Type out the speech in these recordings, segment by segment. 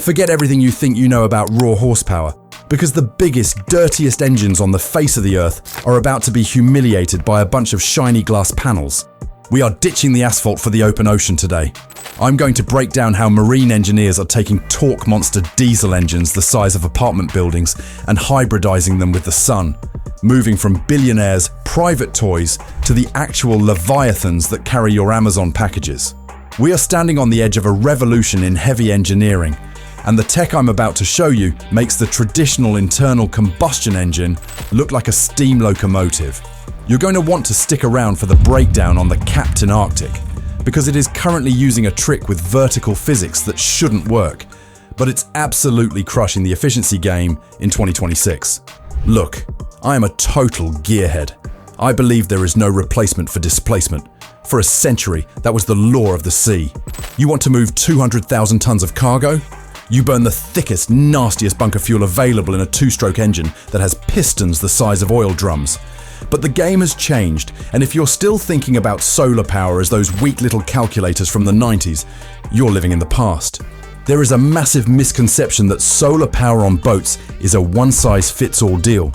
Forget everything you think you know about raw horsepower, because the biggest, dirtiest engines on the face of the earth are about to be humiliated by a bunch of shiny glass panels. We are ditching the asphalt for the open ocean today. I'm going to break down how marine engineers are taking torque monster diesel engines the size of apartment buildings and hybridizing them with the sun, moving from billionaires' private toys to the actual leviathans that carry your Amazon packages. We are standing on the edge of a revolution in heavy engineering, and the tech I'm about to show you makes the traditional internal combustion engine look like a steam locomotive. You're going to want to stick around for the breakdown on the Captain Arctic, because it is currently using a trick with vertical physics that shouldn't work, but it's absolutely crushing the efficiency game in 2026. Look, I am a total gearhead. I believe there is no replacement for displacement. For a century, that was the law of the sea. You want to move 200,000 tons of cargo? You burn the thickest, nastiest bunker fuel available in a two-stroke engine that has pistons the size of oil drums. But the game has changed, and if you're still thinking about solar power as those weak little calculators from the 90s, you're living in the past. There is a massive misconception that solar power on boats is a one-size-fits-all deal.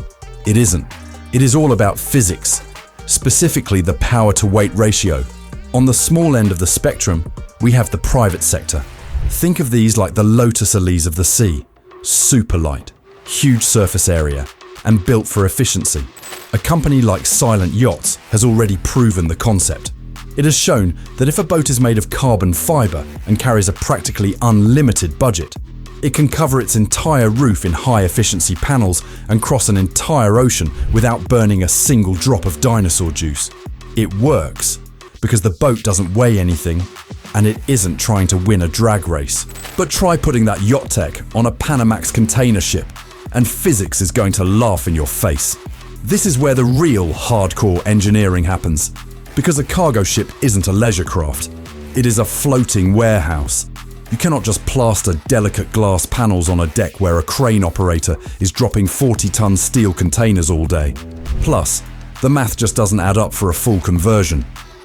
It isn't. It is all about physics, specifically the power-to-weight ratio. On the small end of the spectrum, we have the private sector. Think of these like the Lotus Elise of the sea. Super light, huge surface area, and built for efficiency. A company like Silent Yachts has already proven the concept. It has shown that if a boat is made of carbon fiber and carries a practically unlimited budget, it can cover its entire roof in high-efficiency panels and cross an entire ocean without burning a single drop of dinosaur juice. It works because the boat doesn't weigh anything and it isn't trying to win a drag race. But try putting that yacht tech on a Panamax container ship and physics is going to laugh in your face. This is where the real hardcore engineering happens, because a cargo ship isn't a leisure craft. It is a floating warehouse. You cannot just plaster delicate glass panels on a deck where a crane operator is dropping 40-ton steel containers all day. Plus, the math just doesn't add up for a full conversion.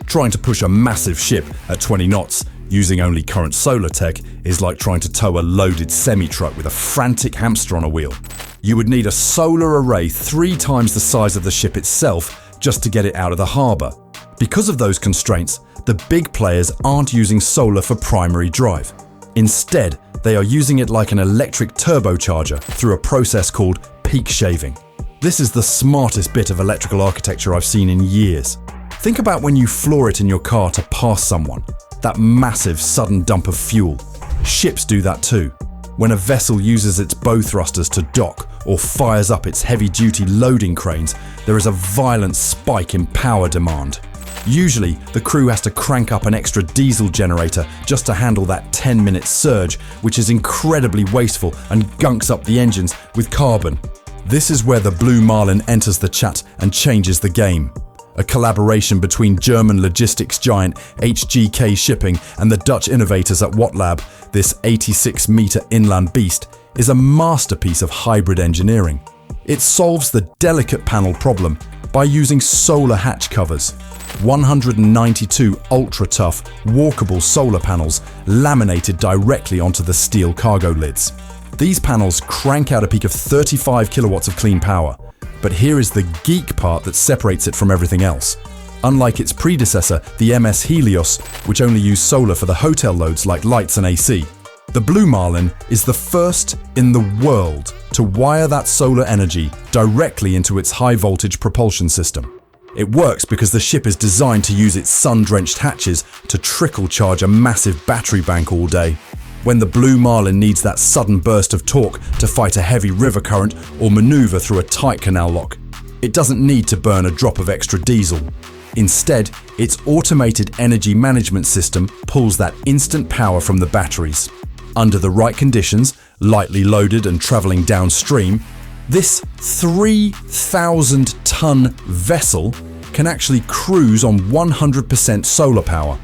Trying to push a massive ship at 20 knots using only current solar tech is like trying to tow a loaded semi-truck with a frantic hamster on a wheel. You would need a solar array 3 times the size of the ship itself just to get it out of the harbour. Because of those constraints, the big players aren't using solar for primary drive. Instead, they are using it like an electric turbocharger through a process called peak shaving. This is the smartest bit of electrical architecture I've seen in years. Think about when you floor it in your car to pass someone. That massive sudden dump of fuel. Ships do that too. When a vessel uses its bow thrusters to dock or fires up its heavy-duty loading cranes, there is a violent spike in power demand. Usually, the crew has to crank up an extra diesel generator just to handle that 10-minute surge, which is incredibly wasteful and gunks up the engines with carbon. This is where the Blue Marlin enters the chat and changes the game. A collaboration between German logistics giant HGK Shipping and the Dutch innovators at WattLab, this 86-meter inland beast is a masterpiece of hybrid engineering. It solves the delicate panel problem by using solar hatch covers. 192 ultra-tough, walkable solar panels laminated directly onto the steel cargo lids. These panels crank out a peak of 35 kilowatts of clean power. But here is the geek part that separates it from everything else. Unlike its predecessor, the MS Helios, which only used solar for the hotel loads like lights and AC, the Blue Marlin is the first in the world to wire that solar energy directly into its high-voltage propulsion system. It works because the ship is designed to use its sun-drenched hatches to trickle charge a massive battery bank all day. When the Blue Marlin needs that sudden burst of torque to fight a heavy river current or maneuver through a tight canal lock, it doesn't need to burn a drop of extra diesel. Instead, its automated energy management system pulls that instant power from the batteries. Under the right conditions, lightly loaded and travelling downstream, this 3,000-ton vessel can actually cruise on 100% solar power.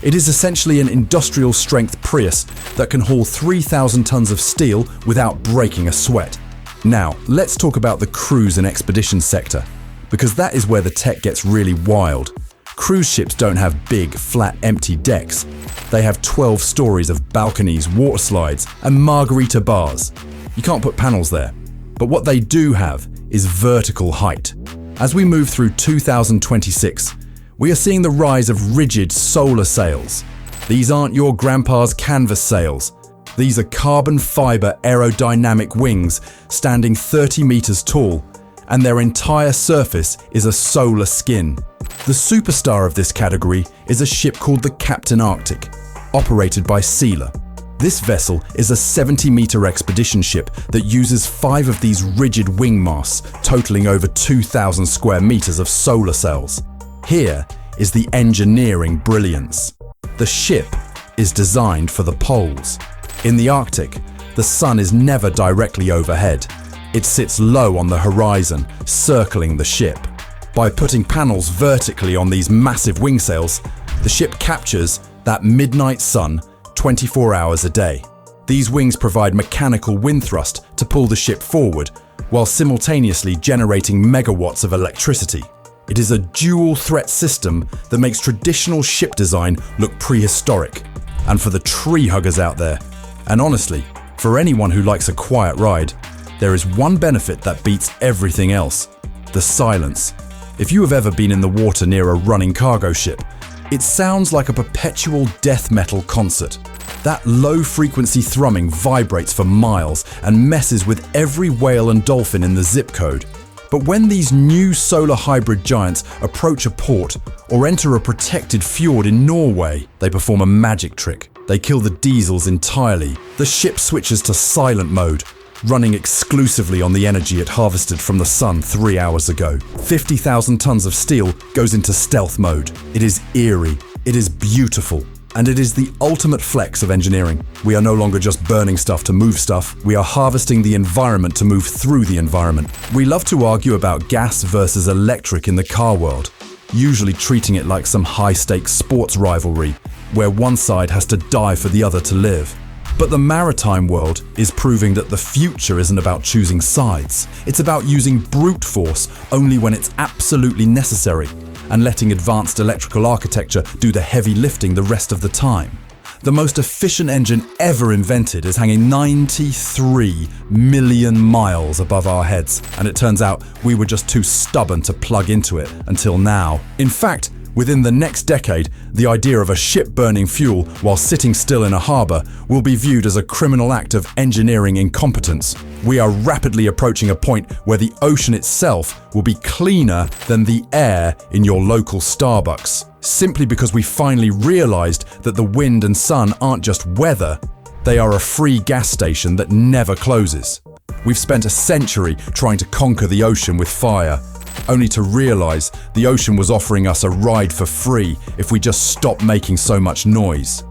It is essentially an industrial-strength Prius that can haul 3,000 tons of steel without breaking a sweat. Now, let's talk about the cruise and expedition sector, because that is where the tech gets really wild. Cruise ships don't have big, flat, empty decks. They have 12 stories of balconies, water slides, and margarita bars. You can't put panels there. But what they do have is vertical height. As we move through 2026, we are seeing the rise of rigid solar sails. These aren't your grandpa's canvas sails. These are carbon fiber aerodynamic wings standing 30 meters tall, and their entire surface is a solar skin. The superstar of this category is a ship called the Captain Arctic, operated by Sealer. This vessel is a 70-meter expedition ship that uses 5 of these rigid wing masts, totaling over 2,000 square meters of solar cells. Here is the engineering brilliance. The ship is designed for the poles. In the Arctic, the sun is never directly overhead. It sits low on the horizon, circling the ship. By putting panels vertically on these massive wing sails, the ship captures that midnight sun 24 hours a day. These wings provide mechanical wind thrust to pull the ship forward, while simultaneously generating megawatts of electricity. It is a dual threat system that makes traditional ship design look prehistoric. And for the tree huggers out there, and honestly, for anyone who likes a quiet ride, there is one benefit that beats everything else: the silence. If you have ever been in the water near a running cargo ship, it sounds like a perpetual death metal concert. That low-frequency thrumming vibrates for miles and messes with every whale and dolphin in the zip code. But when these new solar hybrid giants approach a port or enter a protected fjord in Norway, they perform a magic trick. They kill the diesels entirely. The ship switches to silent mode, running exclusively on the energy it harvested from the sun 3 hours ago. 50,000 tons of steel goes into stealth mode. It is eerie, it is beautiful, and it is the ultimate flex of engineering. We are no longer just burning stuff to move stuff, we are harvesting the environment to move through the environment. We love to argue about gas versus electric in the car world, usually treating it like some high-stakes sports rivalry, where one side has to die for the other to live. But the maritime world is proving that the future isn't about choosing sides. It's about using brute force only when it's absolutely necessary, and letting advanced electrical architecture do the heavy lifting the rest of the time. The most efficient engine ever invented is hanging 93 million miles above our heads, and it turns out we were just too stubborn to plug into it until now. In fact, within the next decade, the idea of a ship burning fuel while sitting still in a harbour will be viewed as a criminal act of engineering incompetence. We are rapidly approaching a point where the ocean itself will be cleaner than the air in your local Starbucks, simply because we finally realised that the wind and sun aren't just weather, they are a free gas station that never closes. We've spent a century trying to conquer the ocean with fire, only to realise the ocean was offering us a ride for free if we just stopped making so much noise.